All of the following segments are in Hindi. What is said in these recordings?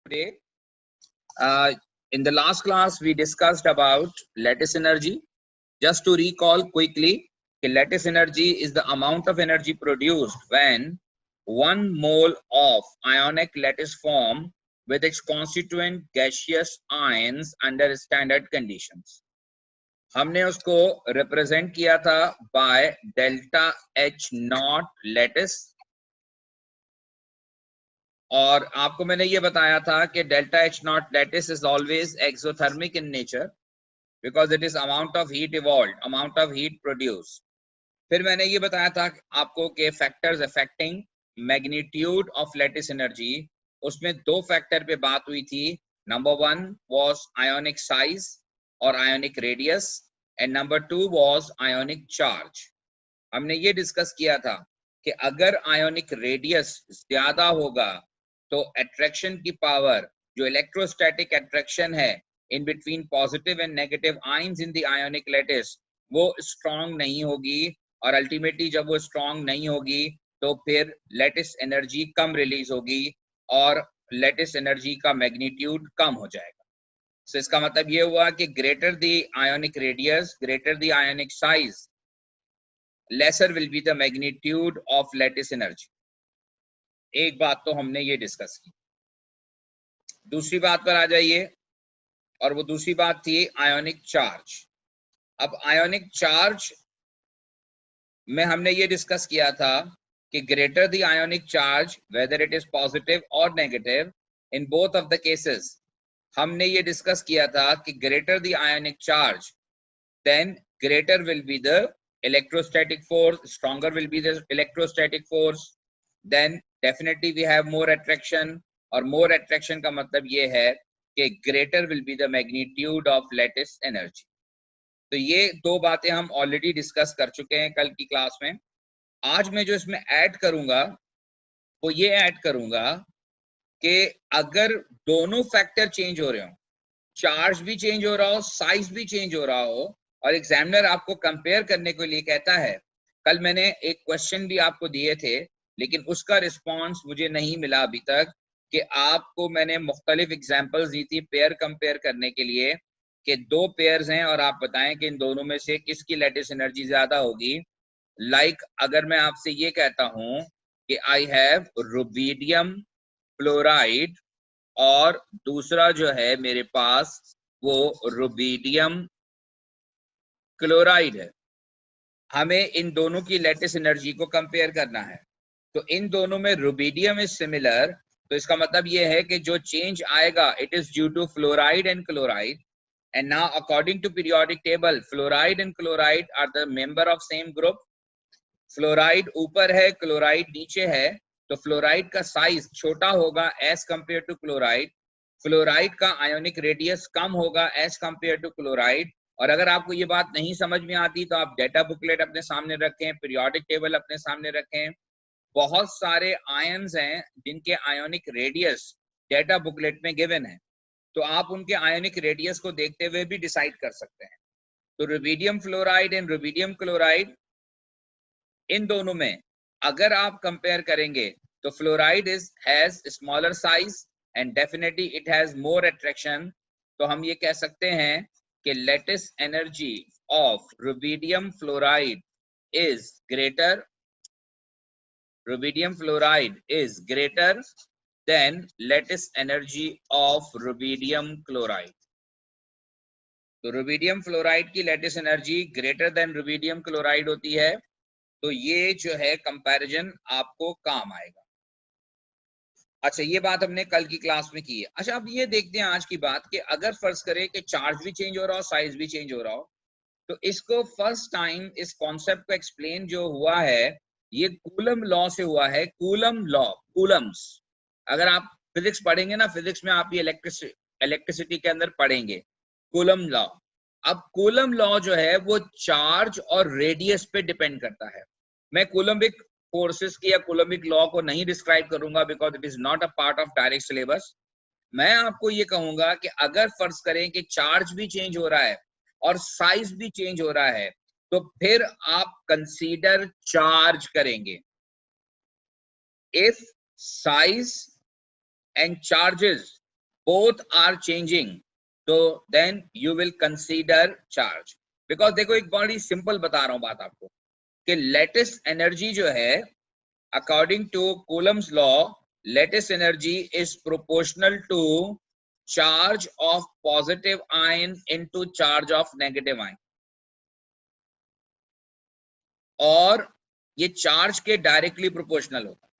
today. In the last class, we discussed about lattice energy. Just to recall quickly, lattice energy is the amount of energy produced when 1 mole of ionic lattice form with its constituent gaseous ions under standard conditions. हमने उसको represent किया था by delta H naught lattice. और आपको मैंने ये बताया था कि delta H not lattice is always exothermic in nature because it is amount of heat evolve, amount of heat produce. फिर मैंने ये बताया था आपको कि factors affecting magnitude of lattice energy, उसमें दो फैक्टर पे बात हुई थी. नंबर 1 वाज आयोनिक साइज और ionic radius and number 2 was ionic charge. हमने ये डिस्कस किया था कि अगर आयोनिक रेडियस ज्यादा होगा तो अट्रैक्शन की पावर, जो इलेक्ट्रोस्टैटिक अट्रैक्शन है in between positive and negative ions in the ionic lattice, वो स्ट्रांग नहीं होगी. और अल्टीमेटली जब वो स्ट्रांग नहीं होगी तो फिर लैटिस एनर्जी कम रिलीज होगी और लैटिस एनर्जी का मैग्नीट्यूड कम हो जाएगा. सो इसका मतलब ये हुआ कि greater the ionic radius, greater the ionic size, lesser will be the magnitude of lattice energy. एक बात तो हमने ये डिस्कस की. दूसरी बात पर आ जाइए, और वो दूसरी बात थी आयोनिक चार्ज. अब आयोनिक चार्ज में हमने ये डिस्कस किया था कि greater the ionic charge, whether it is positive और negative, in both of the cases हमने ये डिस्कस किया था कि greater the ionic charge, then greater will be the electrostatic force, stronger will be the electrostatic force, then definitely we have more attraction. और more attraction का मतलब ये है कि greater will be the magnitude of lattice energy. तो ये दो बातें हम ऑलरेडी डिस्कस कर चुके हैं कल की क्लास में. आज मैं जो इसमें ऐड करूंगा वो ये ऐड करूंगा कि अगर दोनों फैक्टर चेंज हो रहे हो, चार्ज भी चेंज हो रहा हो, साइज भी चेंज हो रहा हो, और एग्जामिनर आपको कंपेयर करने के लिए कहता है, कल मैंने एक क्वेश्चन भी आपको दिए थे लेकिन उसका रिस्पांस मुझे नहीं मिला अभी तक, कि आपको मैंने मुख्तलिफ एग्जांपल्स दी थी पेयर कंपेयर करने के लिए कि दो पेयर्स हैं और आप बताएं कि इन दोनों में से किसकी लैटिस एनर्जी ज्यादा होगी. लाइक अगर मैं आपसे ये कहता हूं कि आई हैव रुबिडियम फ्लोराइड और दूसरा जो है मेरे पास वो रुबिडियम क्लोराइड है, हमें इन दोनों की लैटिस एनर्जी को कंपेयर करना है. तो इन दोनों में रुबिडियम इज सिमिलर, तो इसका मतलब ये है कि जो चेंज आएगा it is due to fluoride and chloride. And now according to periodic table, fluoride and chloride are the member of same group. Fluoride ऊपर है, क्लोराइड नीचे है, तो फ्लोराइड का साइज छोटा होगा as compare to chloride. Fluoride का आयोनिक रेडियस कम होगा एज कंपेयर टू क्लोराइड. और अगर आपको ये बात नहीं समझ में आती तो आप डेटा बुकलेट अपने सामने रखें, पीरियोडिक टेबल अपने सामने रखें. बहुत सारे आयंस हैं जिनके आयोनिक रेडियस डेटा बुकलेट में गिवन है, तो आप उनके आयोनिक रेडियस को देखते हुए भी डिसाइड कर सकते हैं. तो rubidium fluoride and rubidium chloride, इन दोनों में अगर आप कंपेयर करेंगे तो fluoride has smaller size and definitely it has more attraction. तो हम ये कह सकते हैं कि lattice energy of rubidium fluoride is greater, rubidium fluoride is greater than lattice energy of rubidium chloride. तो रुबिडियम फ्लोराइड की lattice energy greater than rubidium chloride होती है. तो ये जो है कंपैरिजन आपको काम आएगा. अच्छा, ये बात हमने कल की क्लास में की है. अच्छा, अब ये देखते हैं आज की बात कि अगर फर्ज करें कि चार्ज भी चेंज हो रहा हो, साइज भी चेंज हो रहा हो, तो इसको फर्स्ट टाइम इस कॉन्सेप्ट को एक्सप्लेन जो हुआ है ये कूलम लॉ से हुआ है. कूलम लॉ, कूलम्स, अगर आप फिजिक्स पढ़ेंगे ना, फिजिक्स में आप ये इलेक्ट्रिसिटी के अंदर पढ़ेंगे कूलम लॉ. अब कूलम लॉ जो है वो चार्ज और रेडियस पे डिपेंड करता है. मैं कूलम्बिक फोर्सेस की या कूलम्बिक लॉ को नहीं डिस्क्राइब करूंगा because it is not a part of direct syllabus. मैं आपको ये कहूंगा कि अगर फर्ज करें कि चार्ज भी चेंज हो रहा है और साइज भी चेंज हो रहा है तो फिर आप कंसीडर चार्ज करेंगे. If size and charges both are changing, so then you will consider charge. Because देखो एक बड़ी सिंपल बता रहा हूं बात आपको कि लेटिस एनर्जी जो है according to Coulomb's law, lattice energy is proportional to charge of positive ion into charge of negative ion. और ये चार्ज के डायरेक्टली प्रोपोर्शनल होता है।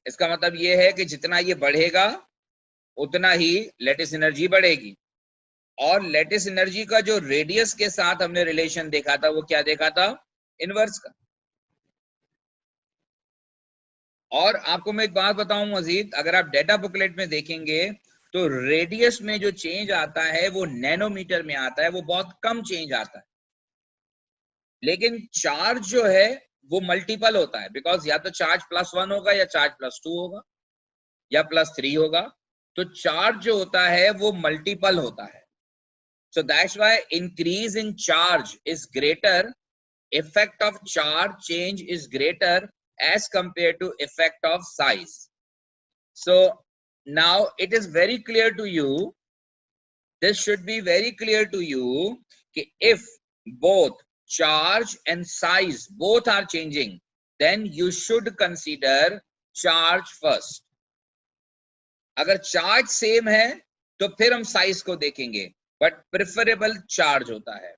इसका मतलब ये है कि जितना ये बढ़ेगा उतना ही लेटिस एनर्जी बढ़ेगी। और लेटिस एनर्जी का जो रेडियस के साथ हमने रिलेशन देखा था वो क्या देखा था? इनवर्स का। और आपको मैं एक बात बताऊं मजीद, अगर आप डेटा बुकलेट में देखेंगे तो रेडियस में जो चेंज आता है वो नैनोमीटर में आता है, वो बहुत कम चेंज आता है। लेकिन चार्ज जो है वो मल्टीपल होता है, बिकॉज या तो चार्ज +1 होगा या चार्ज +2 होगा या +3 होगा। तो चार्ज जो होता है वो मल्टीपल होता है। So that's why increase in charge is greater, effect of charge change is greater as compared to effect of size. So now it is very clear to you, this should be very clear to you, that if both charge and size both are changing, then you should consider charge first. अगर charge same है तो फिर हम size को देखेंगे, but preferable charge होता है।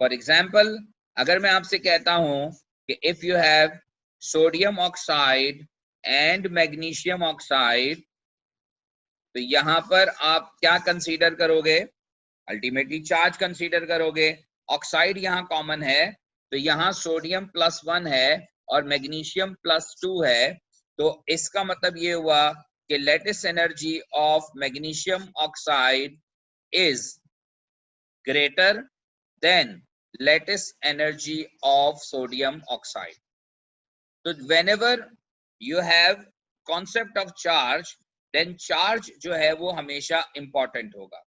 For example, अगर मैं आपसे कहता हूं कि if you have sodium oxide and magnesium oxide, तो यहां पर आप क्या कंसीडर करोगे? अल्टीमेटली चार्ज कंसीडर करोगे। ऑक्साइड यहां कॉमन है तो यहां सोडियम +1 है और मैग्नीशियम +2 है। तो इसका मतलब ये हुआ कि lattice energy of magnesium oxide is greater then lattice energy of sodium oxide. So whenever you have concept of charge, then charge जो है वो हमेशा important होगा।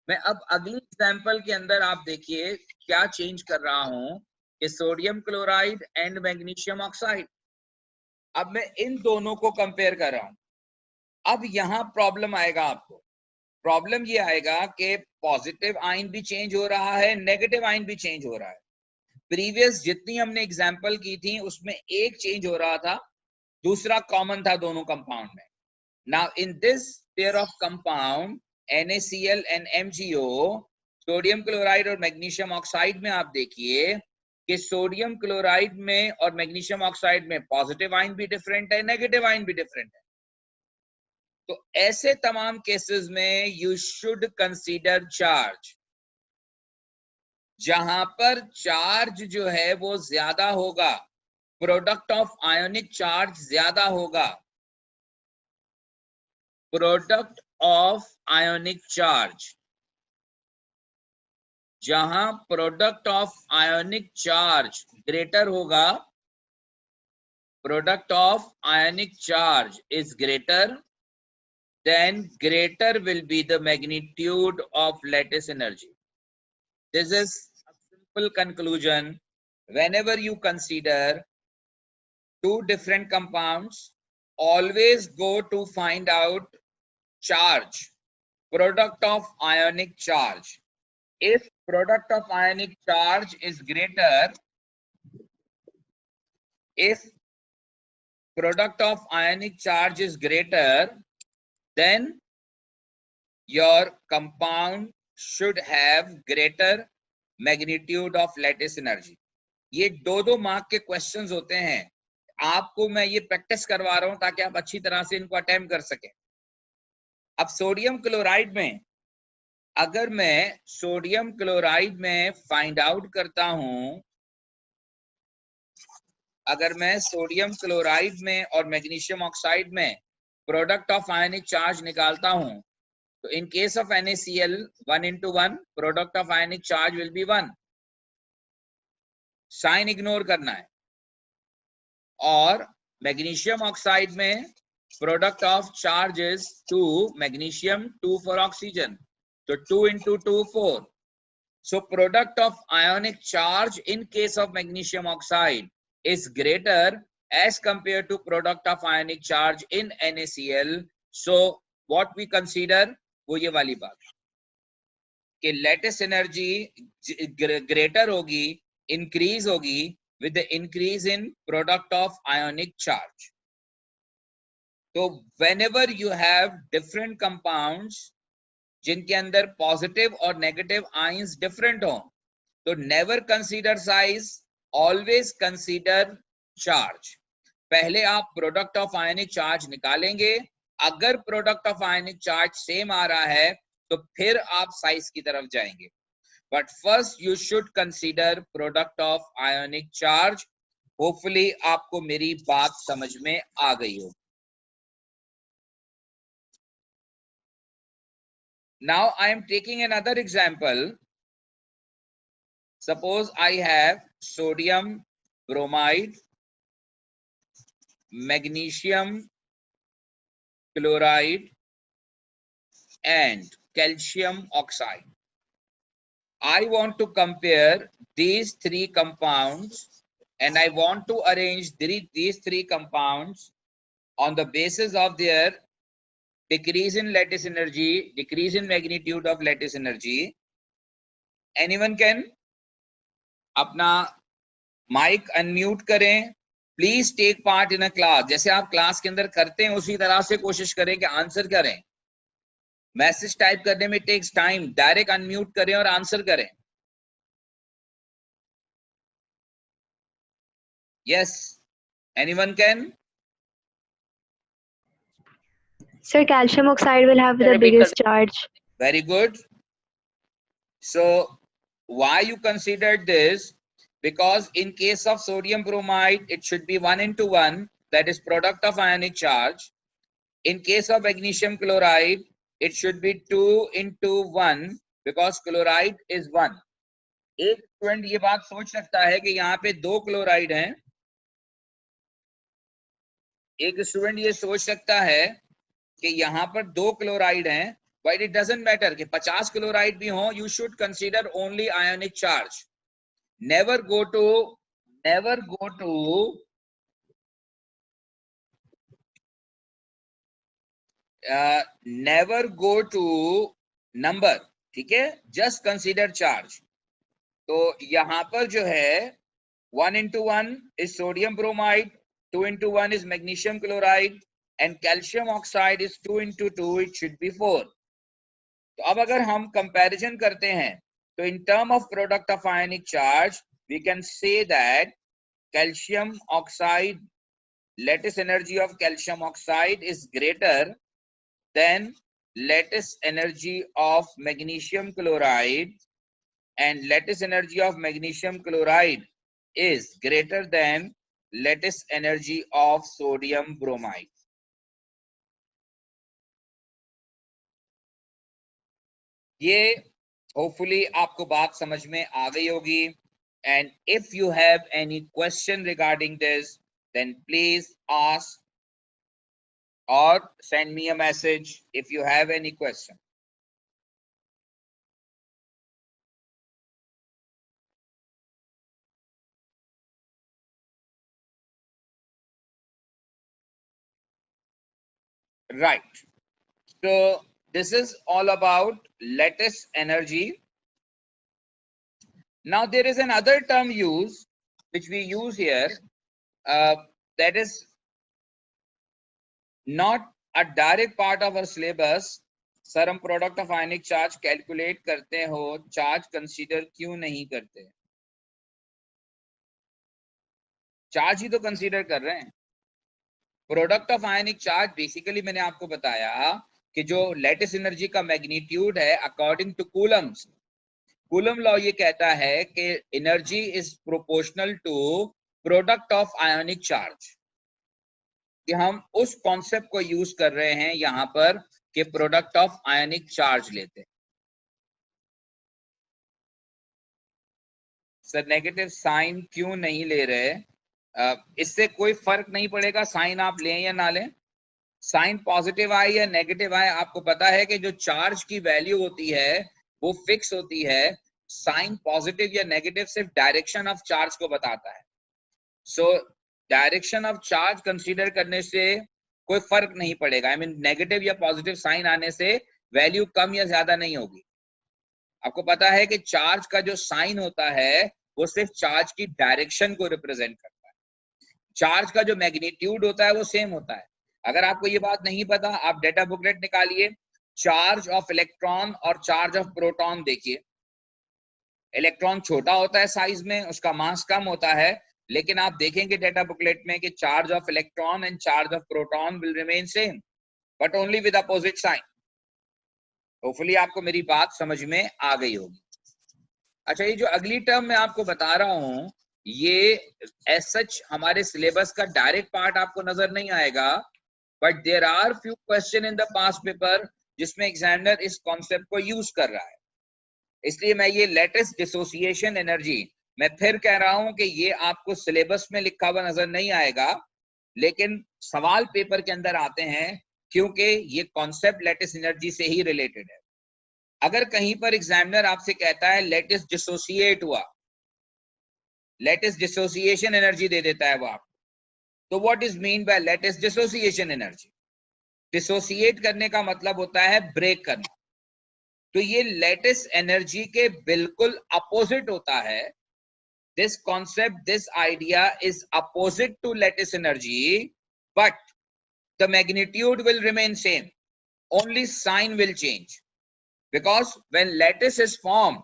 मैं अब अगली एग्जांपल के अंदर आप देखिए क्या चेंज कर रहा हूं कि sodium chloride and magnesium oxide. अब मैं इन दोनों को कंपेयर कर रहा हूं। अब यहां प्रॉब्लम आएगा आपको। प्रॉब्लम ये आएगा कि पॉजिटिव आयन भी चेंज हो रहा है, नेगेटिव आयन भी चेंज हो रहा है। प्रीवियस जितनी हमने एग्जांपल की थी उसमें एक चेंज हो रहा था, दूसरा कॉमन था दोनों कंपाउंड में। Now in this pair of compound NaCl and MgO, sodium chloride और मैग्नीशियम ऑक्साइड में आप देखिए कि सोडियम क्लोराइड में और मैग्नीशियम ऑक्साइड में पॉजिटिव आयन भी डिफरेंट है, नेगेटिव आयन भी डिफरेंट है। तो ऐसे तमाम केसेस में यू शुड कंसीडर चार्ज। जहां पर चार्ज जो है वो ज्यादा होगा, प्रोडक्ट ऑफ आयोनिक चार्ज ज्यादा होगा, प्रोडक्ट ऑफ आयोनिक चार्ज, जहां product of ionic charge greater होगा, product of ionic charge is greater, then greater will be the magnitude of lattice energy. This is a simple conclusion. Whenever you consider two different compounds, always go to find out charge, product of ionic charge. If product of ionic charge is greater, if product of ionic charge is greater, then your compound should have greater magnitude of lattice energy. ये दो मार्क के क्वेश्चंस होते हैं। आपको मैं ये प्रैक्टिस करवा रहा हूं ताकि आप अच्छी तरह से इनको अटेम्प्ट कर सकें। अब सोडियम क्लोराइड में, अगर मैं सोडियम क्लोराइड में फाइंड आउट करता हूं, अगर मैं सोडियम क्लोराइड में और मैग्नीशियम ऑक्साइड में प्रोडक्ट ऑफ आयनिक चार्ज निकालता हूं, तो in case of NaCl 1:1 product of ionic charge will be 1। Sign ignore करना है। और मैग्नीशियम ऑक्साइड में product of charge is 2, magnesium 2 for oxygen, तो 2 × 2 4। So product of ionic charge in case of magnesium oxide is greater as compared to product of ionic charge in NaCl. So what we consider, वो ये वाली बात कि लेटिस एनर्जी ग्रेटर होगी, इंक्रीज होगी with the increase in product of ionic charge. तो whenever you have different compounds जिनके अंदर पॉजिटिव और नेगेटिव आयंस डिफरेंट हो, तो never consider size, always consider charge. पहले आप प्रोडक्ट ऑफ आयनिक चार्ज निकालेंगे, अगर product of ionic charge same आ रहा है तो फिर आप साइज की तरफ जाएंगे. But first you should consider product of ionic charge. Hopefully आपको मेरी बात समझ में आ गई हो. Now I am taking another example. Suppose I have sodium bromide, magnesium chloride and calcium oxide. I want to compare these three compounds and I want to arrange these three compounds on the basis of their decrease in lattice energy, decrease in magnitude of lattice energy. Anyone can अपना mic unmute करें. Please take part in a class. जैसे आप क्लास के अंदर करते हैं उसी तरह से कोशिश करें कि आंसर करें. मैसेज टाइप करने में टेक्स टाइम. डायरेक्ट अनम्यूट करें और आंसर करें. Yes, anyone can? Sir, calcium oxide will have the biggest charge. Very good. So why you considered this? Because in case of sodium bromide, it should be 1:1, that is product of ionic charge. In case of magnesium chloride, it should be 2:1 because chloride is 1. एक स्टूडेंट ये बात सोच सकता है कि यहाँ पे 2 क्लोराइड हैं. एक स्टूडेंट ये सोच सकता है कि यहाँ पर 2 क्लोराइड हैं. But it doesn't matter कि 50 क्लोराइड भी हो. You should consider only ionic charge. Never go to number. ठीक है, just consider charge. तो यहाँ पर जो है 1:1 is sodium bromide, 2:1 is magnesium chloride and calcium oxide is 2:2, it should be 4. तो अब अगर हम कंपैरिजन करते हैं तो in term of product of ionic charge we can say that calcium oxide, lattice energy of calcium oxide is greater than lattice energy of magnesium chloride, and lattice energy of magnesium chloride is greater than lattice energy of sodium bromide. ये hopefully आपको बात समझ में आ गई होगी. And if you have any question regarding this, then please ask or send me a message if you have any question. Right. So this is all about lattice energy. Now there is another term used which we use here that is not a direct part of our syllabus. Sir हम product of ionic charge calculate करते हो, चार्ज कंसीडर क्यों नहीं करते? चार्ज ही तो कंसीडर कर रहे हैं. Product of ionic charge basically मैंने आपको बताया कि जो लेटिस एनर्जी का मैग्नीट्यूड है according to Coulomb's, Coulomb law ये कहता है कि energy is proportional to product of ionic charge. कि हम उस कॉन्सेप्ट को यूज कर रहे हैं यहाँ पर कि प्रोडक्ट ऑफ आयोनिक चार्ज लेते हैं. सर नेगेटिव साइन क्यों नहीं ले रहे? इससे कोई फर्क नहीं पड़ेगा साइन आप लें या ना लें. साइन पॉजिटिव आए या नेगेटिव आए, आपको पता है कि जो चार्ज की वैल्यू होती है वो फिक्स होती है. साइन पॉजिटिव या नेगेटिव सिर्फ डायरेक्शन ऑफ चार्ज को बताता है. So direction of charge consider करने से कोई फर्क नहीं पड़ेगा। आई मीन नेगेटिव या पॉजिटिव साइन आने से वैल्यू कम या ज्यादा नहीं होगी। आपको पता है कि चार्ज का जो साइन होता है वो सिर्फ चार्ज की डायरेक्शन को रिप्रेजेंट करता है, चार्ज का जो मैग्नीट्यूड होता है वो सेम होता है। अगर आपको ये बात नहीं पता, आप डेटा बुकलेट निकालिए, चार्ज ऑफ इलेक्ट्रॉन और चार्ज ऑफ प्रोटॉन देखिए। इलेक्ट्रॉन छोटा होता है साइज में, उसका मास कम होता है, लेकिन आप देखेंगे डेटा बुकलेट में कि charge of electron and charge of proton will remain same but only with opposite sign. Hopefully आपको मेरी बात समझ में आ गई होगी। अच्छा, ये जो अगली टर्म मैं आपको बता रहा हूं, ये एज सच हमारे सिलेबस का डायरेक्ट पार्ट आपको नजर नहीं आएगा, but there are few question in the past paper जिसमें एग्जामिनर इस कॉन्सेप्ट को यूज कर रहा है। इसलिए मैं ये लेटिस डिसोसिएशन एनर्जी, मैं फिर कह रहा हूं कि ये आपको सिलेबस में लिखा हुआ नजर नहीं आएगा, लेकिन सवाल पेपर के अंदर आते हैं क्योंकि ये कॉन्सेप्ट लेटिस एनर्जी से ही रिलेटेड है। अगर कहीं पर एग्जामिनर आपसे कहता है लेटिस डिसोसिएट हुआ, लेटिस डिसोसिएशन एनर्जी दे देता है वो आपको, तो what is mean by lattice dissociation energy? Dissociate करने का मतलब होता है ब्रेक करना। तो ये लेटिस एनर्जी के बिल्कुल अपोजिट होता है। This concept, this idea is opposite to lattice energy, but the magnitude will remain same, only sign will change. Because when lattice is form,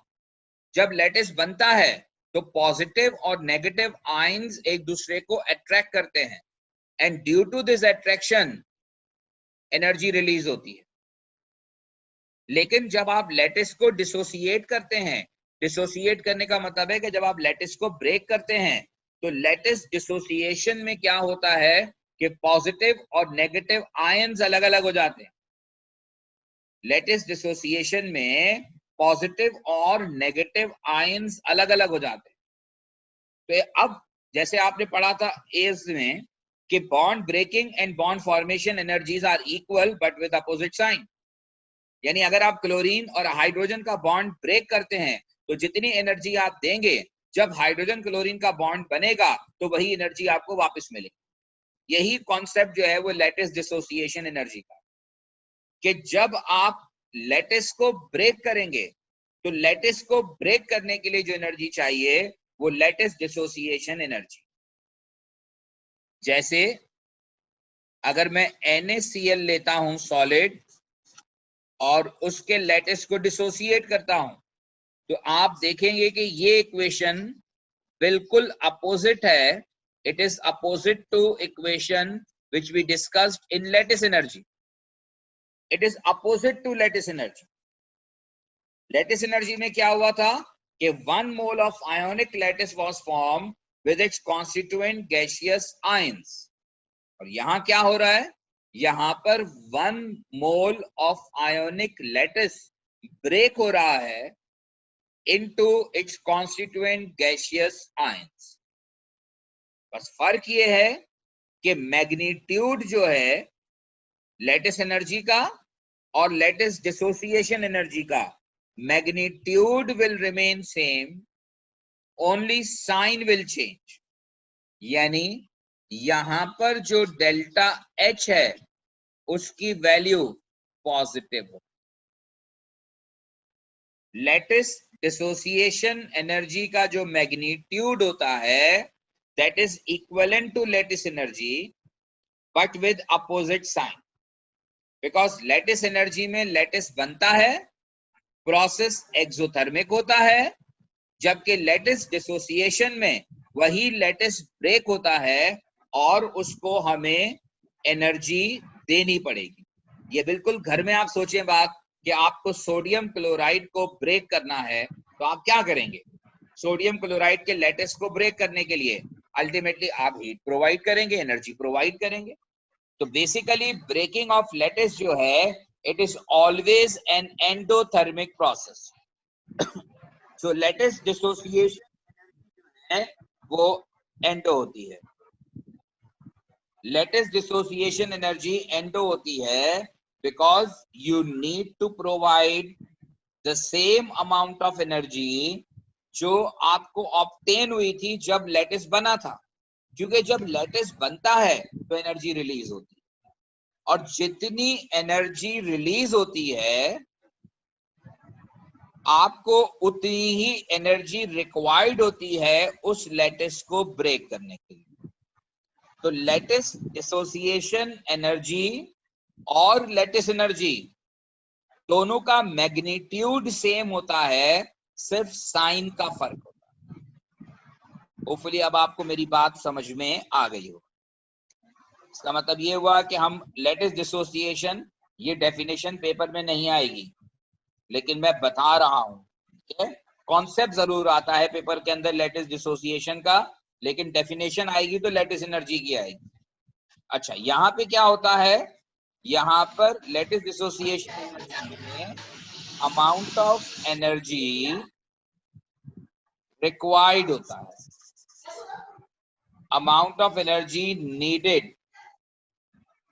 जब लेटिस बनता है तो पॉजिटिव और नेगेटिव आयंस एक दूसरे को अट्रैक्ट करते हैं, and due to this attraction energy release होती है। लेकिन जब आप लेटिस को डिसोसिएट करते हैं, डिसोसिएट करने का मतलब है कि जब आप लेटिस को ब्रेक करते हैं, तो लेटिस डिसोसिएशन में क्या होता है कि पॉजिटिव और नेगेटिव आयंस अलग अलग हो जाते हैं। लेटिस डिसोसिएशन में पॉजिटिव और नेगेटिव आयंस अलग अलग हो जाते हैं। तो अब जैसे आपने पढ़ा था एज में कि bond breaking and bond formation energies are equal but with opposite sign, यानी अगर आप क्लोरीन और हाइड्रोजन का बॉन्ड ब्रेक करते हैं तो जितनी एनर्जी आप देंगे, जब हाइड्रोजन क्लोरीन का बॉन्ड बनेगा तो वही एनर्जी आपको वापस मिलेगी। यही कॉन्सेप्ट जो है वो लेटिस डिसोसिएशन एनर्जी का, कि जब आप लेटिस को ब्रेक करेंगे तो लेटिस को ब्रेक करने के लिए जो एनर्जी चाहिए वो लेटिस डिसोसिएशन एनर्जी। जैसे अगर मैं NaCl लेता हूं सॉलिड और उसके लेटिस को डिसोसिएट करता हूं, तो आप देखेंगे कि ये इक्वेशन बिल्कुल अपोजिट है। It is opposite to equation which we discussed in lattice energy. It is opposite to lattice energy. Lattice energy में क्या हुआ था कि 1 mole of ionic lattice was form with its constituent gaseous ions, और यहां क्या हो रहा है, यहां पर 1 mole of ionic lattice break हो रहा है into its constituent gaseous ions. बस फर्क ये है कि मैग्नीट्यूड जो है लेटिस एनर्जी का और लेटिस डिसोसिएशन एनर्जी का, magnitude will remain same, only sign will change. यानी यहां पर जो डेल्टा H है उसकी वैल्यू पॉजिटिव हो। लेटिस डिसोसिएशन एनर्जी का जो मैग्नीट्यूड होता है that is equivalent to lattice energy but with opposite sign. Because lattice energy में लेटिस बनता है, प्रोसेस एक्सोथर्मिक होता है, जबकि लेटिस डिसोसिएशन में वही लेटिस ब्रेक होता है और उसको हमें एनर्जी देनी पड़ेगी। ये बिल्कुल घर में आप सोचें बात कि आपको सोडियम क्लोराइड को ब्रेक करना है, तो आप क्या करेंगे? सोडियम क्लोराइड के लेटिस को ब्रेक करने के लिए अल्टीमेटली आप हीट प्रोवाइड करेंगे, एनर्जी प्रोवाइड करेंगे। तो बेसिकली ब्रेकिंग ऑफ लेटिस जो है it is always an endothermic process. जो लेटिस डिसोसिएशन है वो एंडो होती है। लेटिस डिसोसिएशन एनर्जी एंडो होती है because you need to provide the same amount of energy जो आपको ऑब्टेन हुई थी जब लेटिस बना था, क्योंकि जब लेटिस बनता है तो एनर्जी रिलीज होती है। और जितनी एनर्जी रिलीज होती है आपको उतनी ही एनर्जी रिक्वायर्ड होती है उस लैटिस को ब्रेक करने के लिए। तो लैटिस डिसोसिएशन एनर्जी और लैटिस एनर्जी दोनों का मैग्नीट्यूड सेम होता है, सिर्फ साइन का फर्क होता है। होपफुली अब आपको मेरी बात समझ में आ गई हो। इसका मतलब ये हुआ कि हम लैटिस डिसोसिएशन, ये डेफिनेशन पेपर में नहीं आएगी, लेकिन मैं बता रहा हूं, ठीक है। कॉन्सेप्ट जरूर आता है पेपर के अंदर लैटिस डिसोसिएशन का, लेकिन डेफिनेशन आएगी तो लैटिस एनर्जी की आएगी। अच्छा, यहाँ पे क्या होता है, यहाँ पर लैटिस डिसोसिएशन एनर्जी में अमाउंट ऑफ एनर्जी रिक्वायर्ड होता है, amount of energy needed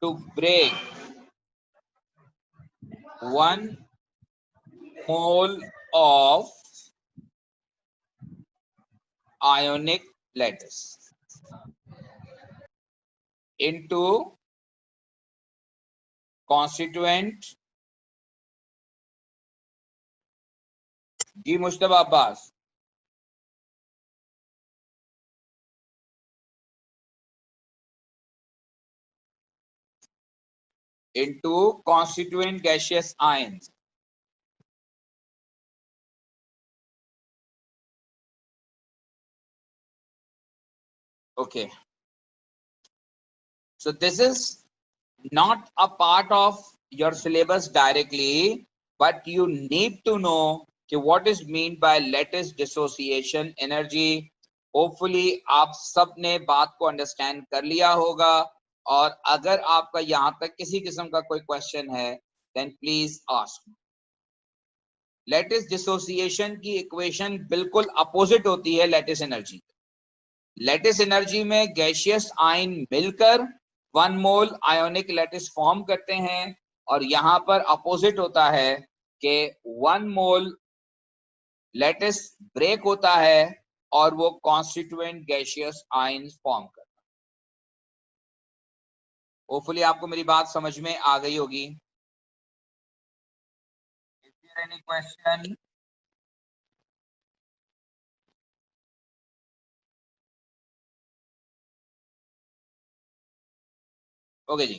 to break 1 mole of ionic lattice into constituent जी Mushtaba Abbas, into constituent gaseous ions. Okay, so this is not a part of your syllabus directly, but you need to know what is meant by lattice dissociation energy. Hopefully आप सब ने बात को अंडरस्टैंड कर लिया होगा, और अगर आपका यहाँ तक किसी किस्म का कोई क्वेश्चन है then please ask. Lattice dissociation की इक्वेशन बिल्कुल अपोजिट होती है लैटिस एनर्जी। लैटिस एनर्जी में गैसियस आयन मिलकर 1 मोल आयोनिक लैटिस फॉर्म करते हैं, और यहां पर अपोजिट होता है कि 1 मोल लैटिस ब्रेक होता है और वो कॉन्स्टिट्यूएंट गैसियस आयन फॉर्म करता है। होपफुली आपको मेरी बात समझ में आ गई होगी। Is there any question? Okay जी,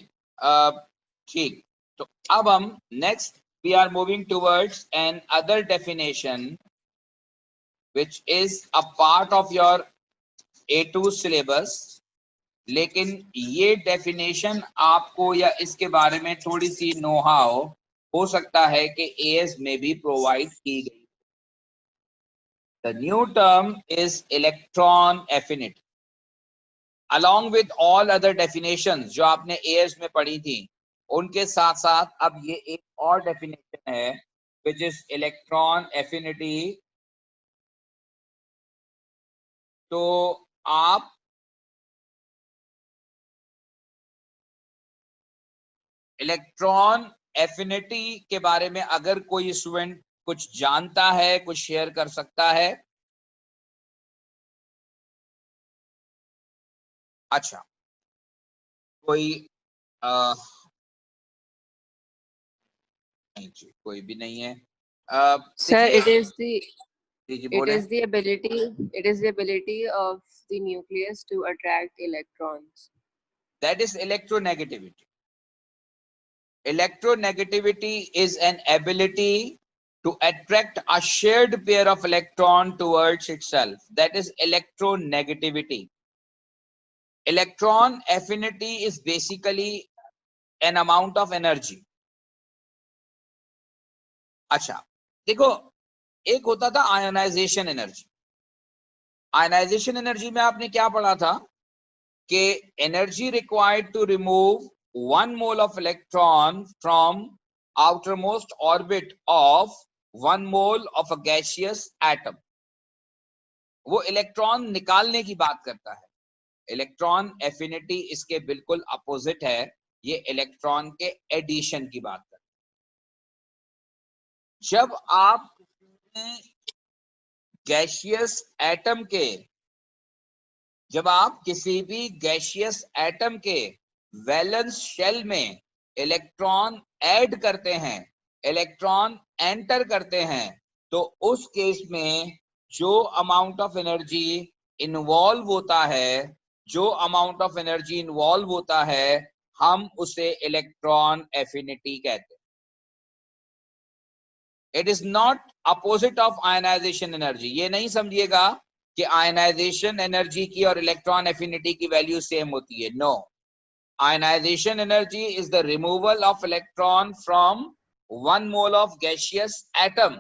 ठीक। तो अब हम next we are moving towards another definition which is a part of your A2 syllabus, लेकिन ये डेफिनेशन आपको या इसके बारे में थोड़ी सी नो-हाउ हो सकता है कि AS में भी प्रोवाइड की गई। The new term is electron affinity. Along with all other definitions जो आपने AS में पढ़ी थी, उनके साथ साथ अब ये एक और डेफिनेशन है which is electron affinity। तो आप इलेक्ट्रॉन एफिनिटी के बारे में अगर कोई स्टूडेंट कुछ जानता है, कुछ शेयर कर सकता है? अच्छा, कोई नहीं जी, कोई भी नहीं है। Sir, it is बोले। the ability of the nucleus to attract electrons. That is electronegativity. Electronegativity is an ability to attract a shared pair of electron towards itself. That is electronegativity. Electron affinity is basically an amount of energy. अच्छा देखो, एक होता था आयोनाइजेशन एनर्जी। आयोनाइजेशन एनर्जी में आपने क्या पढ़ा था कि energy required to remove 1 mole of electron from outermost orbit of 1 mole of a gaseous atom. वो इलेक्ट्रॉन निकालने की बात करता है। इलेक्ट्रॉन एफिनिटी इसके बिल्कुल अपोजिट है, ये इलेक्ट्रॉन के एडिशन की बात करता है। जब आप गैसियस एटम के, जब आप किसी भी गैसियस एटम के वैलेंस शेल में इलेक्ट्रॉन ऐड करते हैं, इलेक्ट्रॉन एंटर करते हैं, तो उस केस में जो अमाउंट ऑफ एनर्जी इन्वॉल्व होता है, जो अमाउंट ऑफ एनर्जी इन्वॉल्व होता है, हम उसे इलेक्ट्रॉन एफिनिटी कहते हैं. It is not opposite of ionization energy. ये नहीं समझिएगा कि आयनाइजेशन एनर्जी की और इलेक्ट्रॉन एफिनिटी की वैल्यू सेम होती है. No, ionization energy is the removal of electron from 1 mole of gaseous atom,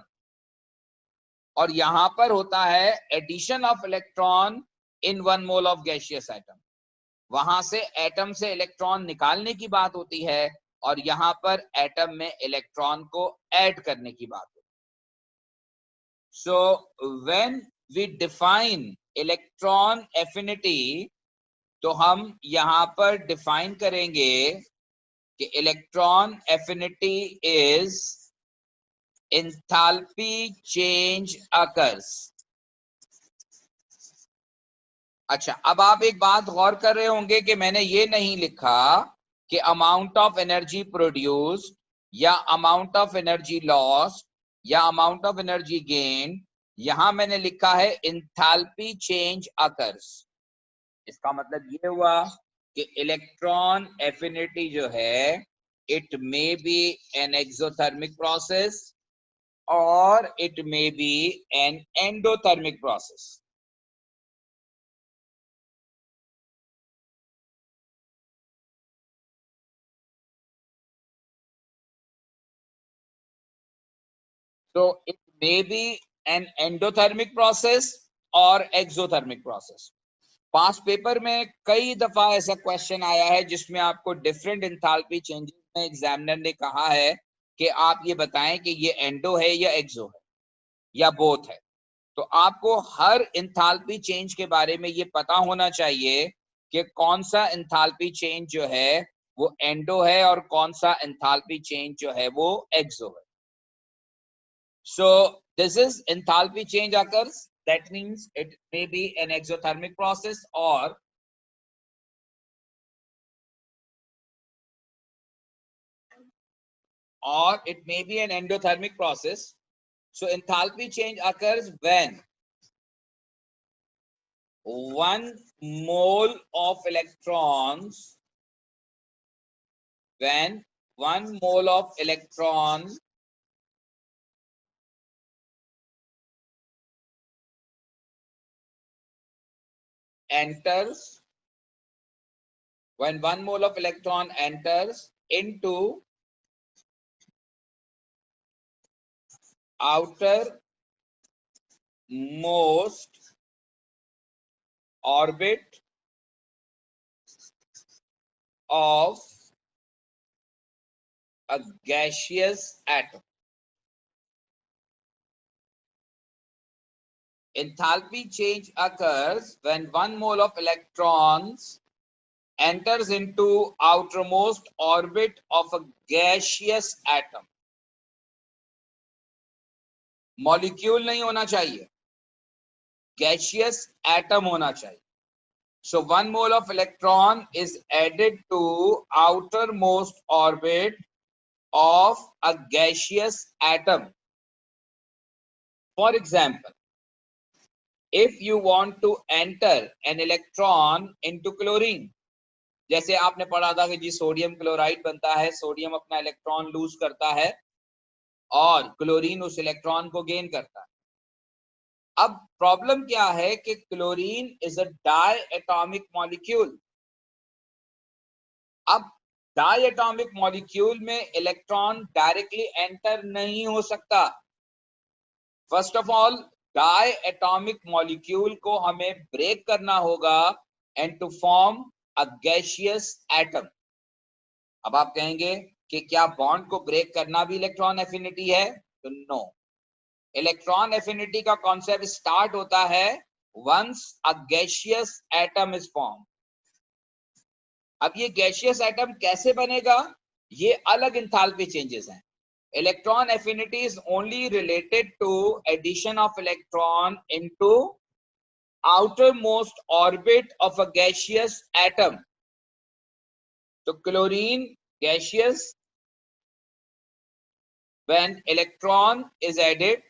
और यहां पर होता है addition of electron in 1 mole of gaseous atom. वहां से एटम से इलेक्ट्रॉन निकालने की बात होती है, और यहां पर एटम में इलेक्ट्रॉन को ऐड करने की बात होती है. So when we define electron affinity, तो हम यहां पर डिफाइन करेंगे कि electron affinity is enthalpy change occurs. अच्छा, अब आप एक बात गौर कर रहे होंगे कि मैंने ये नहीं लिखा कि अमाउंट ऑफ एनर्जी प्रोड्यूस्ड या अमाउंट ऑफ एनर्जी लॉस्ट या अमाउंट ऑफ एनर्जी गेन. यहां मैंने लिखा है एंथैल्पी चेंज अकर्स. इसका मतलब ये हुआ कि इलेक्ट्रॉन एफिनिटी जो है, it may be an exothermic process और it may be an endothermic process. So it may be an endothermic process or exothermic process. Past paper में कई दफा ऐसा क्वेश्चन आया है जिसमें आपको डिफरेंट एंथैल्पी चेंजेस में एग्जामिनर ने कहा है कि आप ये बताएं कि ये एंडो है या एक्सो है या बोथ है. तो आपको हर एंथैल्पी चेंज के बारे में ये पता होना चाहिए कि कौन सा एंथैल्पी चेंज जो है वो एंडो है और कौन सा एंथैल्पी चेंज जो है वो एक्सो है. So this is enthalpy change occurs. That means it may be an exothermic process or it may be an endothermic process. So enthalpy change occurs when 1 mole of electrons, when 1 mole of electron enters, when 1 mole of electron enters into outermost orbit of a gaseous atom. Enthalpy change occurs when 1 mole of electrons enters into outermost orbit of a gaseous atom. Molecule नहीं होना चाहिए, gaseous atom होना चाहिए. So 1 mole of electron is added to outermost orbit of a gaseous atom. For example, if you want to enter an electron into chlorine, जैसे आपने पढ़ा था कि जी सोडियम क्लोराइड बनता है, सोडियम अपना इलेक्ट्रॉन लूज करता है और क्लोरीन उस इलेक्ट्रॉन को गेन करता है. अब प्रॉब्लम क्या है कि chlorine is a diatomic molecule. अब डाई एटॉमिक मॉलिक्यूल में इलेक्ट्रॉन डायरेक्टली एंटर नहीं हो सकता. First of all, diatomic molecule को हमें ब्रेक करना होगा and to form a gaseous atom. अब आप कहेंगे कि क्या बॉन्ड को ब्रेक करना भी इलेक्ट्रॉन एफिनिटी है? तो नो. इलेक्ट्रॉन एफिनिटी का कॉन्सेप्ट स्टार्ट होता है once a gaseous atom is form. अब ये गैसियस एटम कैसे बनेगा? ये अलग एंथैल्पी चेंजेस हैं. Electron affinity is only related to addition of electron into outermost orbit of a gaseous atom. तो chlorine gaseous when electron is added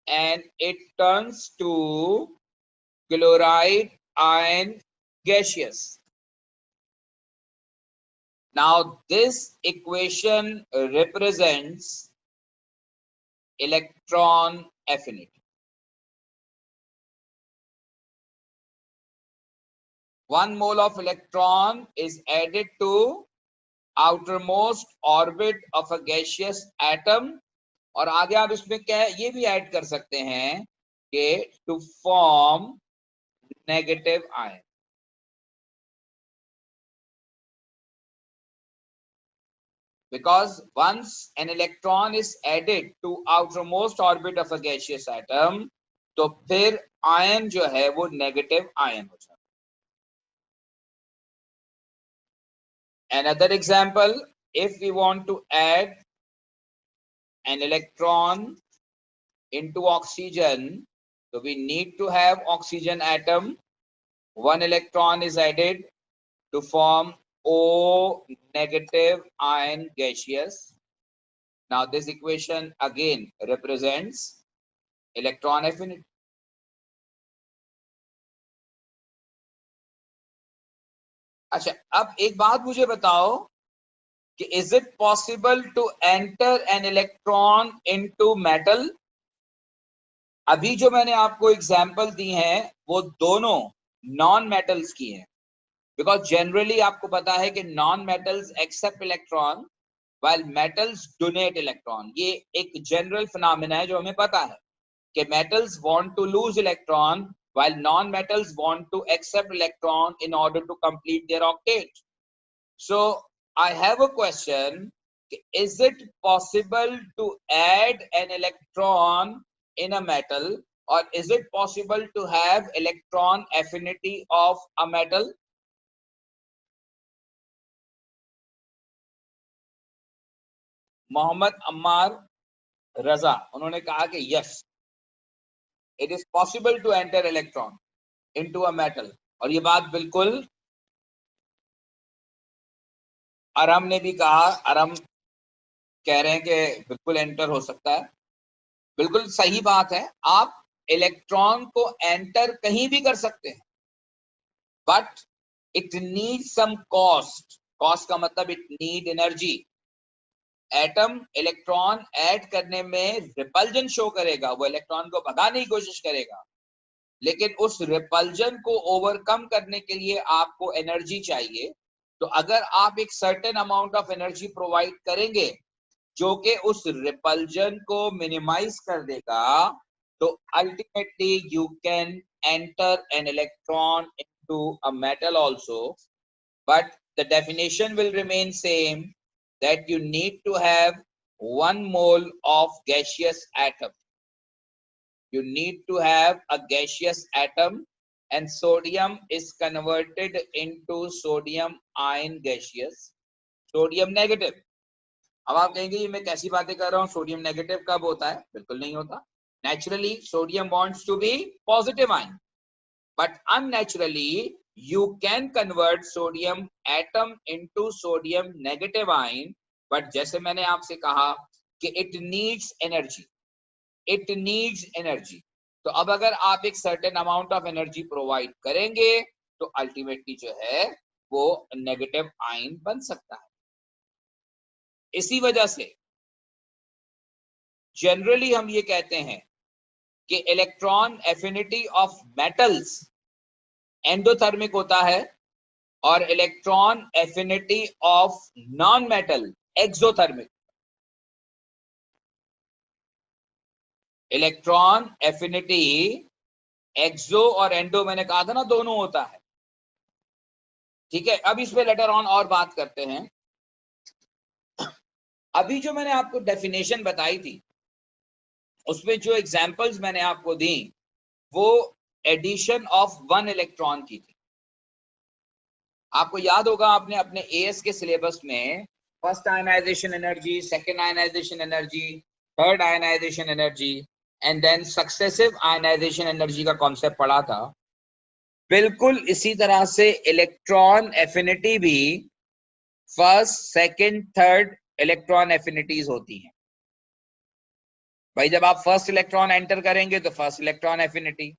and it turns to chloride ion gaseous. Now this equation represents electron affinity. One mole of electron is added to outermost orbit of a gaseous atom, और आगे आप इसमें क्या है ये भी ऐड कर सकते हैं कि to form negative ion. Because once an electron is added to outermost orbit of a gaseous atom, तो फिर ion जो है वो negative ion हो जाता है. Another example, if we want to add an electron into oxygen, so we need to have oxygen atom. One electron is added to form O negative ion gaseous. Now this equation again represents electron affinity. अच्छा, अब एक बात मुझे बताओ कि is it possible to enter an electron into metal? अभी जो मैंने आपको एग्जाम्पल दी हैं वो दोनों नॉन मेटल्स की हैं, बिकॉज जनरली आपको पता है कि non metals accept electron while metals donate electron. ये एक जनरल फिनोमेना है जो हमें पता है कि metals want to lose electron while non-metals want to accept electron in order to complete their octet. So I have a question, is it possible to add an electron in a metal, or is it possible to have electron affinity of a metal? Mohammad Ammar Raza उन्होंने कहा कि yes, it is possible to enter electron into a metal, और ये बात बिल्कुल अरम ने भी कहा. अरम कह रहे हैं कि बिल्कुल एंटर हो सकता है. बिल्कुल सही बात है, आप इलेक्ट्रॉन को एंटर कहीं भी कर सकते हैं, but it need some cost. Cost का मतलब it need energy. Atom electron add करने में रिपल्जन शो करेगा, वो इलेक्ट्रॉन को भगाने की कोशिश करेगा, लेकिन उस रिपल्जन को ओवरकम करने के लिए आपको एनर्जी चाहिए. तो अगर आप एक certain amount of energy provide करेंगे जो कि उस रिपल्जन को मिनिमाइज कर देगा, तो ultimately you can enter an electron into a metal also, but the definition will remain same, that you need to have 1 mole of gaseous atom. You need to have a gaseous atom, and sodium is converted into sodium ion gaseous, sodium negative. अब आप कहेंगे ये मैं कैसी बातें कर रहा हूँ, सोडियम नेगेटिव कब होता है? बिल्कुल नहीं होता. Naturally sodium wants to be positive ion, but unnaturally you can convert sodium atom into sodium negative ion. but जैसे मैंने आपसे कहा कि it needs energy, it needs energy. तो अब अगर आप एक certain amount of energy provide करेंगे तो ultimately जो है वो negative ion बन सकता है. इसी वजह से जनरली हम ये कहते हैं कि electron affinity of metals endothermic होता है और electron affinity of non metal exothermic. Electron affinity exo और एंडो मैंने कहा था ना दोनों होता है. ठीक है, अब इस पे लेटर ऑन और बात करते हैं. अभी जो मैंने आपको डेफिनेशन बताई थी उसमें जो एग्जांपल्स मैंने आपको दी वो एडिशन ऑफ 1 इलेक्ट्रॉन की थी. आपको याद होगा आपने अपने एएस के सिलेबस में first ionization energy, second ionization energy, third ionization energy and then successive ionization energy का कॉन्सेप्ट पढ़ा था. बिल्कुल इसी तरह से इलेक्ट्रॉन एफिनिटी भी first, second, third electron affinities होती हैं। भाई जब आप फर्स्ट इलेक्ट्रॉन एंटर करेंगे तो फर्स्ट इलेक्ट्रॉन एफिनिटी,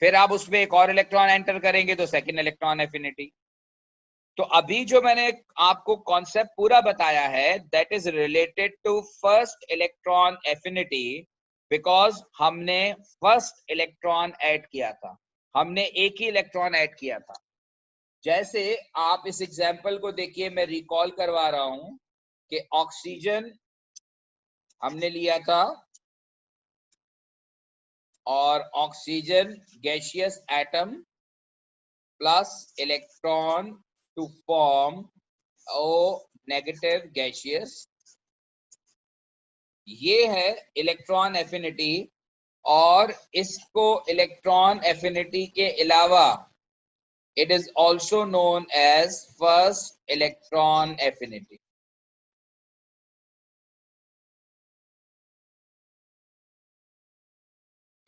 फिर आप उसमें एक और इलेक्ट्रॉन एंटर करेंगे तो सेकंड इलेक्ट्रॉन एफिनिटी। तो अभी जो मैंने आपको कॉन्सेप्ट पूरा बताया है that is related to first electron affinity, because हमने फर्स्ट इलेक्ट्रॉन ऐड किया था, हमने एक ही इलेक्ट्रॉन ऐड किया था। जैसे आप इस एग्जाम्पल को देखिए, मैं रिकॉल करवा रहा हूं कि ऑक्सीजन हमने लिया था और oxygen gaseous atom plus electron to form O negative gaseous, ये है इलेक्ट्रॉन एफिनिटी। और इसको इलेक्ट्रॉन एफिनिटी के अलावा it is also known as first electron affinity.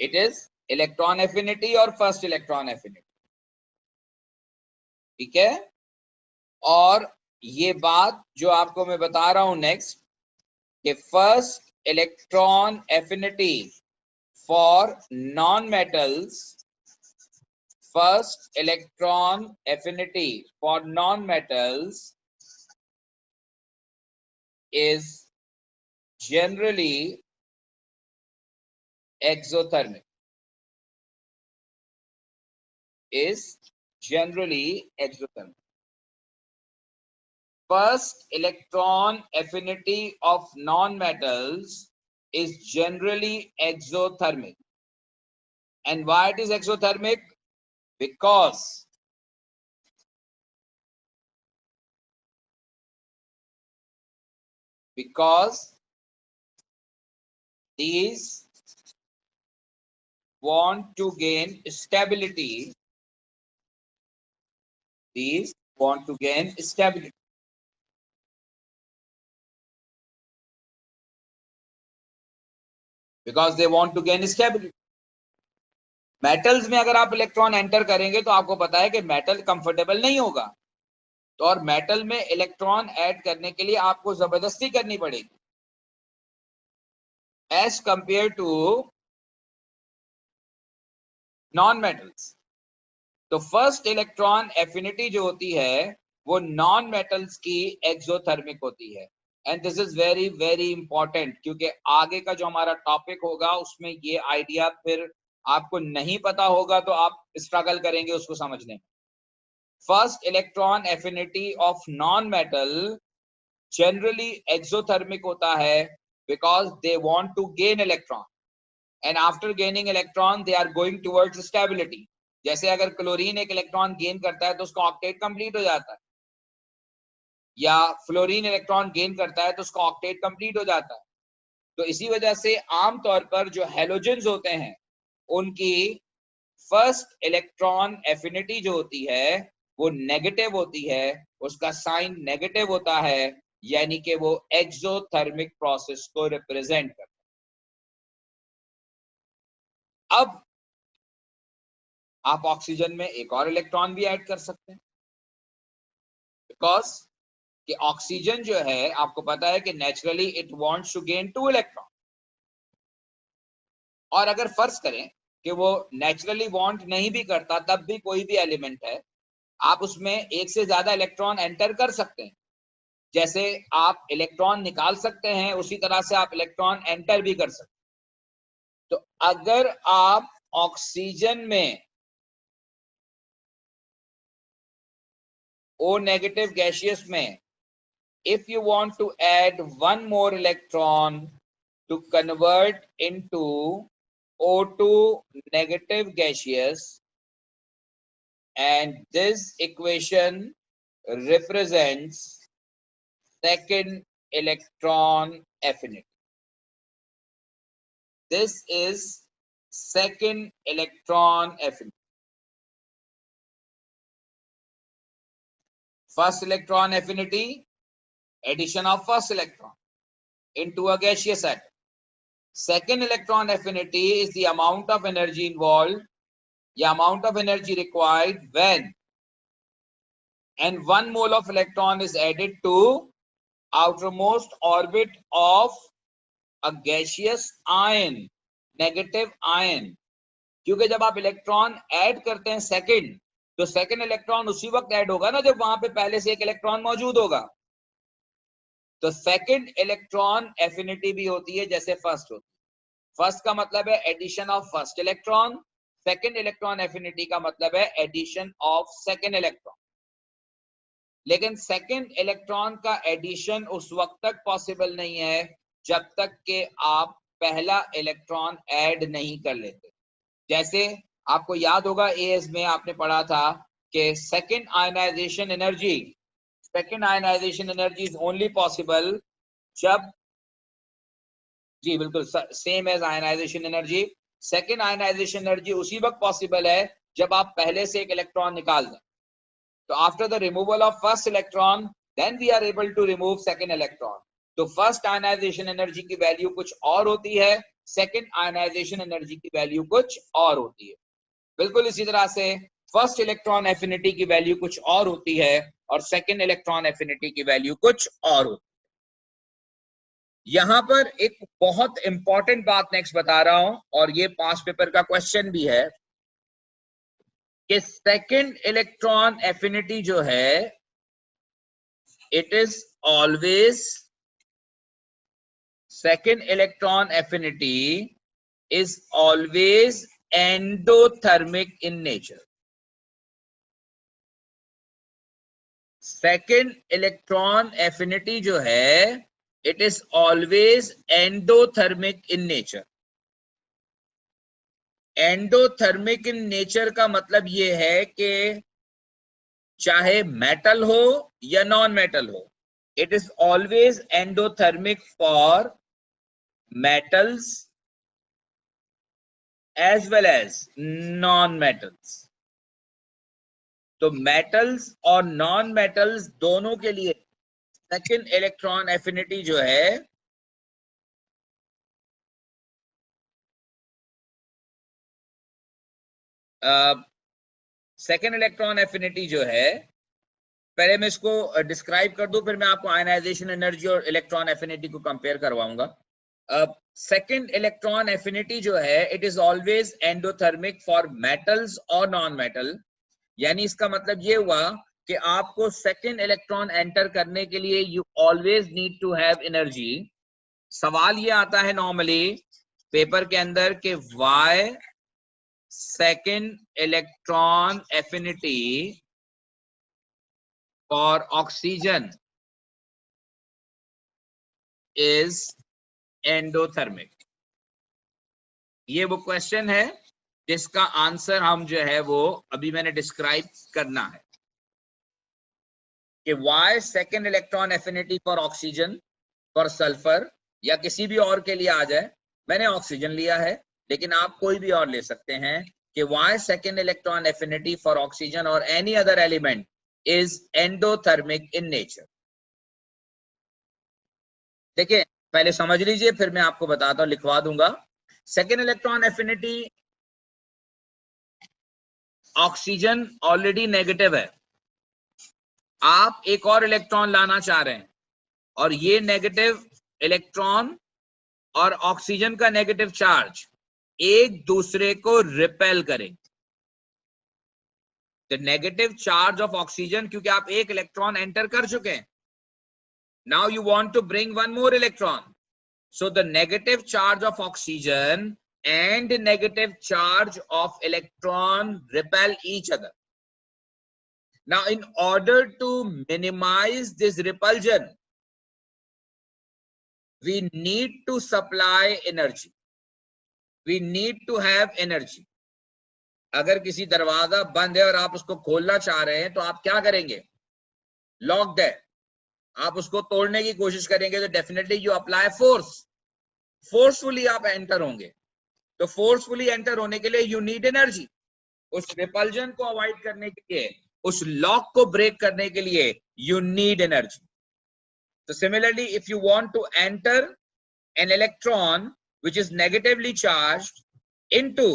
It is electron affinity और first electron affinity, ठीक है। और ये बात जो आपको मैं बता रहा हूं नेक्स्ट, कि first electron affinity for non metals, first electron affinity for non-metals is generally exothermic, First electron affinity of non-metals is generally exothermic. And why it is exothermic? Because these want to gain stability. These want to gain stability. Because they want to gain stability. Metals में अगर आप इलेक्ट्रॉन एंटर करेंगे तो आपको पता है कि मेटल कंफर्टेबल नहीं होगा, तो और मेटल में इलेक्ट्रॉन ऐड करने के लिए आपको जबरदस्ती करनी पड़ेगी, as compare to non metals. तो फर्स्ट इलेक्ट्रॉन एफिनिटी जो होती है वो नॉन मेटल्स की एक्सोथर्मिक होती है। And this is very very important, क्योंकि आगे का जो हमारा टॉपिक होगा उसमें ये आइडिया फिर आपको नहीं पता होगा तो आप स्ट्रगल करेंगे उसको समझने में। First electron affinity of non metal generally exothermic होता है because they want to gain electron, and after gaining electron they are going towards stability. जैसे अगर क्लोरीन एक इलेक्ट्रॉन गेन करता है तो उसका ऑक्टेट कंप्लीट हो जाता है, या फ्लोरीन इलेक्ट्रॉन गेन करता है तो उसका ऑक्टेट कंप्लीट हो जाता है। तो इसी वजह से आमतौर पर जो हैलोजेंस होते हैं उनकी फर्स्ट इलेक्ट्रॉन एफिनिटी जो होती है वो नेगेटिव होती है, उसका साइन नेगेटिव होता है, यानी कि वो एक्सोथर्मिक प्रोसेस को रिप्रेजेंट करता है। अब आप ऑक्सीजन में एक और इलेक्ट्रॉन भी ऐड कर सकते हैं, बिकॉज कि ऑक्सीजन जो है आपको पता है कि naturally it wants to gain 2 electron. और अगर फर्ज करें कि वो नेचुरली वांट नहीं भी करता, तब भी कोई भी एलिमेंट है आप उसमें एक से ज्यादा इलेक्ट्रॉन एंटर कर सकते हैं। जैसे आप इलेक्ट्रॉन निकाल सकते हैं उसी तरह से आप इलेक्ट्रॉन एंटर भी कर सकते हैं। तो अगर आप ऑक्सीजन में O नेगेटिव गैसियस में if you want to add one more electron to convert into O2 negative gaseous, and this equation represents second electron affinity. This is second electron affinity. First electron affinity, addition of first electron into a gaseous atom. Second electron affinity is the amount of energy involved, the amount of energy required when and 1 mole of electron is added to outermost orbit of a gaseous ion, negative ion. क्योंकि जब आप इलेक्ट्रॉन ऐड करते हैं सेकंड, तो सेकंड इलेक्ट्रॉन उसी वक्त ऐड होगा ना जब वहां पे पहले से एक इलेक्ट्रॉन मौजूद होगा. तो सेकंड इलेक्ट्रॉन एफिनिटी भी होती है जैसे फर्स्ट होती है. फर्स्ट का मतलब है addition of first electron, second electron affinity का मतलब है एडिशन ऑफ सेकंड इलेक्ट्रॉन. लेकिन सेकंड इलेक्ट्रॉन का एडिशन उस वक्त तक पॉसिबल नहीं है जब तक कि आप पहला इलेक्ट्रॉन ऐड नहीं कर लेते. जैसे आपको याद होगा एएस में आपने पढ़ा था कि second ionization energy is only possible जब, जी बिल्कुल same as ionization energy. Second ionization energy उसी वक्त पॉसिबल है जब आप पहले से एक इलेक्ट्रॉन निकाल दें. तो after the removal of first electron then we are able to remove second electron. तो फर्स्ट आयनाइजेशन एनर्जी की वैल्यू कुछ और होती है, सेकंड आयनाइजेशन एनर्जी की वैल्यू कुछ और होती है. बिल्कुल इसी तरह से फर्स्ट इलेक्ट्रॉन एफिनिटी की वैल्यू कुछ और होती है और सेकंड इलेक्ट्रॉन एफिनिटी की वैल्यू कुछ और होती है. यहां पर एक बहुत इंपॉर्टेंट बात नेक्स्ट बता रहा हूं और ये पास पेपर का क्वेश्चन भी है कि सेकंड इलेक्ट्रॉन एफिनिटी जो है it is always, second electron affinity is always endothermic in nature. Second electron affinity जो है it is always endothermic in nature. Endothermic in nature का मतलब ये है कि चाहे मेटल हो या नॉन मेटल हो, it is always endothermic for metals as well as non-metals. तो metals और non-metals दोनों के लिए second electron affinity जो है second electron affinity जो है, पहले मैं इसको डिस्क्राइब कर दूं फिर मैं आपको आयनाइजेशन एनर्जी और इलेक्ट्रॉन एफिनिटी को कंपेयर करवाऊंगा. सेकंड इलेक्ट्रॉन एफिनिटी जो है it is always endothermic for metals और नॉन मेटल. यानी इसका मतलब ये हुआ कि आपको सेकंड इलेक्ट्रॉन एंटर करने के लिए you always need to have energy. सवाल ये आता है नॉर्मली पेपर के अंदर कि why second electron affinity for oxygen is endothermic. ये वो क्वेश्चन है जिसका आंसर हम जो है वो अभी मैंने डिस्क्राइब करना है कि why second electron affinity for oxygen, for sulfur या किसी भी और के लिए आ जाए. मैंने ऑक्सीजन लिया है लेकिन आप कोई भी और ले सकते हैं कि why second electron affinity for oxygen or any other element is endothermic in nature. देखिए पहले समझ लीजिए फिर मैं आपको बताता हूं, लिखवा दूंगा. Second electron affinity, oxygen already negative है, आप एक और इलेक्ट्रॉन लाना चाह रहे हैं और ये नेगेटिव इलेक्ट्रॉन और ऑक्सीजन का नेगेटिव चार्ज एक दूसरे को रिपेल करेंगे. The negative charge of oxygen, क्योंकि आप एक इलेक्ट्रॉन एंटर कर चुके हैं, now you want to bring one more electron, so the negative charge of oxygen and negative charge of electron repel each other. Now in order to minimize this repulsion we need to supply energy, we need to have energy. अगर किसी दरवाजा बंद है और आप उसको खोलना चाह रहे हैं तो आप क्या करेंगे, लॉक्ड है, आप उसको तोड़ने की कोशिश करेंगे तो definitely you apply force, forcefully आप एंटर होंगे. तो फोर्सफुली एंटर होने के लिए यू नीड एनर्जी. उस रिपल्जन को अवॉइड करने के लिए, उस लॉक को ब्रेक करने के लिए यू नीड एनर्जी. तो similarly if you want to enter an electron which is negatively charged into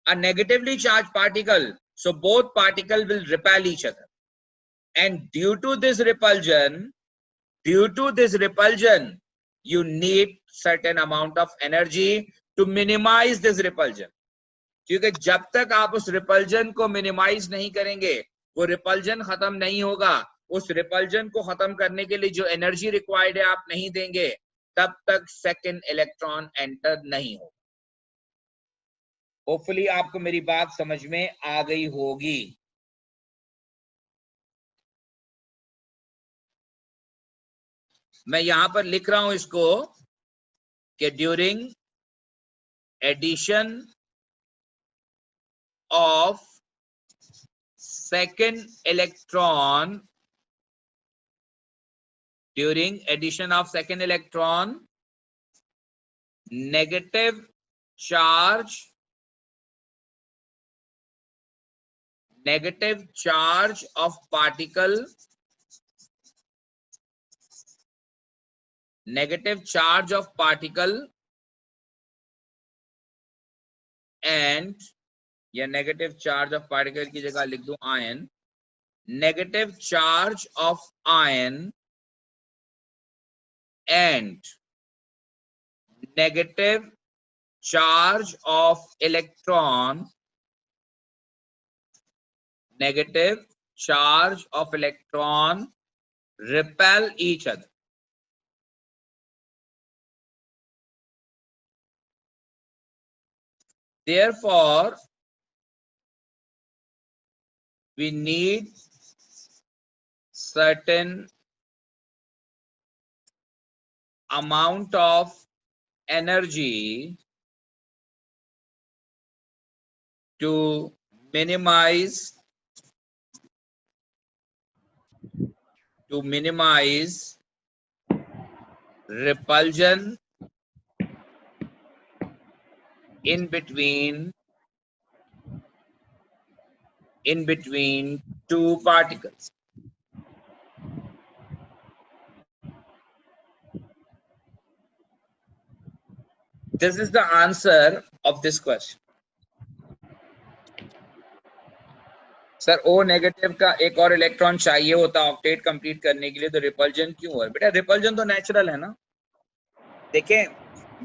a negatively charged particle, so both particles will repel each other. and due to this repulsion, you need certain amount of energy to minimize this repulsion. क्योंकि जब तक आप उस रिपल्जन को मिनिमाइज नहीं करेंगे, वो रिपल्जन खत्म नहीं होगा. उस रिपल्जन को खत्म करने के लिए जो एनर्जी रिक्वायर्ड है आप नहीं देंगे, तब तक सेकंड इलेक्ट्रॉन एंटर नहीं होगा. होपफुली आपको मेरी बात समझ में आ गई होगी. मैं यहां पर लिख रहा हूं इसको कि during addition of second electron, during addition of second electron, negative charge of particle, and या नेगेटिव चार्ज ऑफ पार्टिकल की जगह लिख दूं ion, negative charge of ion and negative charge of electron, repel each other. Therefore, we need certain amount of energy to minimize repulsion in between two particles. This is the answer of this question. Sir O negative का एक और इलेक्ट्रॉन चाहिए होता ऑक्टेट कंप्लीट करने के लिए, तो रिपल्जन क्यों है? बेटा रिपल्जन तो नेचुरल है ना. देखें,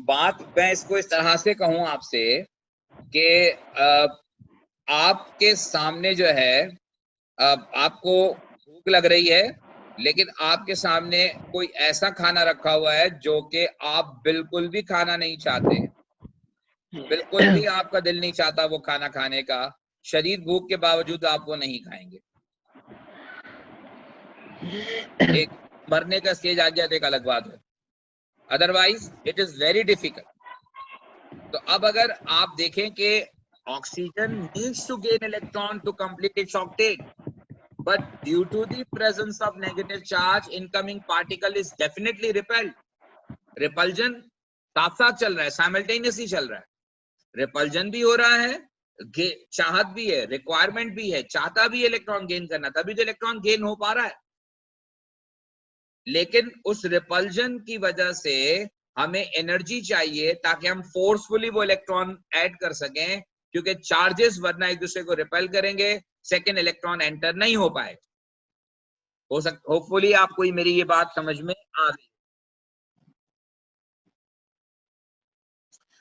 बात मैं इसको इस तरह से कहूं आपसे कि आपके सामने जो है, आपको भूख लग रही है, लेकिन आपके सामने कोई ऐसा खाना रखा हुआ है जो कि आप बिल्कुल भी खाना नहीं चाहते, बिल्कुल भी आपका दिल नहीं चाहता वो खाना खाने का, शदीद भूख के बावजूद आप वो नहीं खाएंगे. एक मरने का स्टेज आ गया तो एक अलग बात है, otherwise it is very difficult. तो अब अगर आप देखें कि oxygen needs to gain electron to complete its octet, but due to the presence of negative charge, incoming particle is definitely repelled. Repulsion साथ साथ चल रहा है, simultaneously चल रहा है. Repulsion भी हो रहा है, चाहत भी है, रिक्वायरमेंट भी है, चाहता भी इलेक्ट्रॉन गेन करना, तभी तो इलेक्ट्रॉन गेन हो पा रहा है. लेकिन उस रिपल्जन की वजह से हमें एनर्जी चाहिए ताकि हम फोर्सफुली वो इलेक्ट्रॉन ऐड कर सकें, क्योंकि चार्जेस वरना एक दूसरे को रिपेल करेंगे, सेकेंड इलेक्ट्रॉन एंटर नहीं हो पाए. होपफुली आपको मेरी ये बात समझ में आ गई.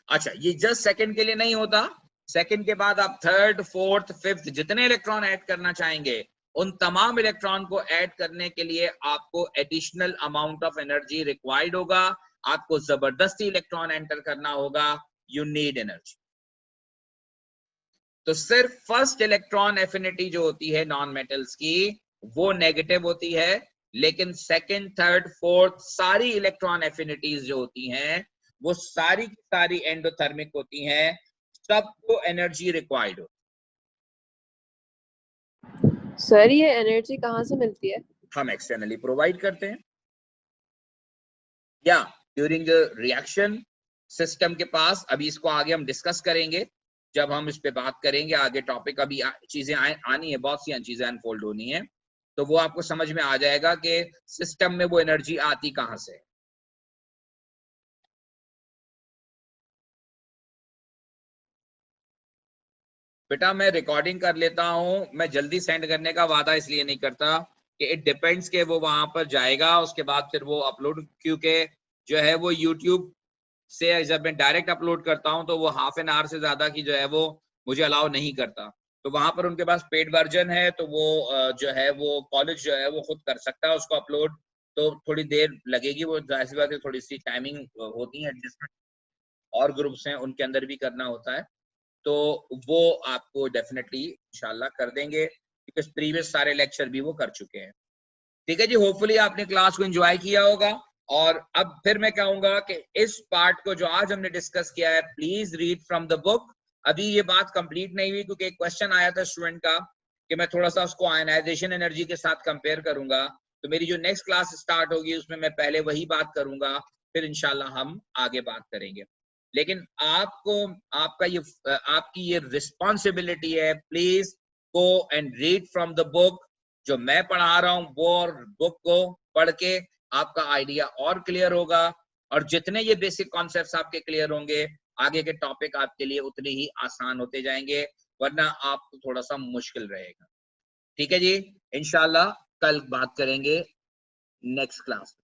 अच्छा, ये जस्ट सेकंड के लिए नहीं होता, सेकंड के बाद आप थर्ड, फोर्थ, फिफ्थ जितने इलेक्ट्रॉन ऐड करना चाहेंगे, उन तमाम इलेक्ट्रॉन को ऐड करने के लिए आपको additional amount of energy required होगा. आपको जबरदस्ती इलेक्ट्रॉन एंटर करना होगा. You need energy. तो सिर्फ फर्स्ट इलेक्ट्रॉन एफिनिटी जो होती है नॉन मेटल्स की, वो नेगेटिव होती है, लेकिन सेकंड, थर्ड, फोर्थ सारी इलेक्ट्रॉन एफिनिटीज जो होती हैं वो सारी की सारी एंडोथर्मिक होती हैं. सबको एनर्जी रिक्वायर्ड होती है. सर ये एनर्जी कहाँ से मिलती है? हम एक्सटर्नली प्रोवाइड करते हैं, या ड्यूरिंग द रिएक्शन सिस्टम के पास. अभी इसको आगे हम डिस्कस करेंगे जब हम इस पे बात करेंगे आगे टॉपिक. अभी चीजें आनी है, बहुत सी चीजें अनफोल्ड होनी है, तो वो आपको समझ में आ जाएगा कि सिस्टम में वो एनर्जी आती कहां से. बेटा मैं रिकॉर्डिंग कर लेता हूं, मैं जल्दी सेंड करने का वादा इसलिए नहीं करता कि इट डिपेंड्स के वो वहां पर जाएगा, उसके बाद फिर वो अपलोड, क्योंकि जो है वो यूट्यूब से जब मैं डायरेक्ट अपलोड करता हूं तो वो हाफ एन आवर से ज्यादा की जो है वो मुझे अलाउ नहीं करता। तो वहां पर उनके पास पेड वर्जन है, तो वो जो है वो कॉलेज जो है वो खुद कर सकता है उसको अपलोड, तो थोड़ी देर लगेगी, वो जाहिर सी बात है, थोड़ी सी टाइमिंग होती है, एडजस्टमेंट और ग्रुप्स हैं उनके अंदर भी करना होता है, तो वो आपको डेफिनेटली इंशाल्लाह कर देंगे, बिकॉज प्रीवियस सारे लेक्चर भी वो कर चुके हैं। ठीक है जी, होपफुली आपने क्लास को एंजॉय किया होगा। और अब फिर मैं कहूंगा कि इस पार्ट को जो आज हमने डिस्कस किया है, please read from the book. अभी ये बात कंप्लीट नहीं हुई, क्योंकि एक क्वेश्चन आया था स्टूडेंट का कि मैं थोड़ा सा उसको आयनाइजेशन एनर्जी के साथ कंपेयर करूंगा, तो मेरी जो नेक्स्ट क्लास स्टार्ट होगी उसमें मैं पहले वही बात करूंगा, फिर इंशाल्लाह हम आगे बात करेंगे। लेकिन आपको आपकी ये रिस्पॉन्सिबिलिटी है, please go and read from the book. जो मैं पढ़ा रहा हूँ वो और बुक को पढ़ के आपका आइडिया और क्लियर होगा, और जितने ये बेसिक कॉन्सेप्ट्स आपके क्लियर होंगे, आगे के टॉपिक आपके लिए उतने ही आसान होते जाएंगे, वरना आपको थोड़ा सा मुश्किल रहेगा। ठीक है जी, इंशाल्लाह कल बात करेंगे नेक्स्ट क्लास।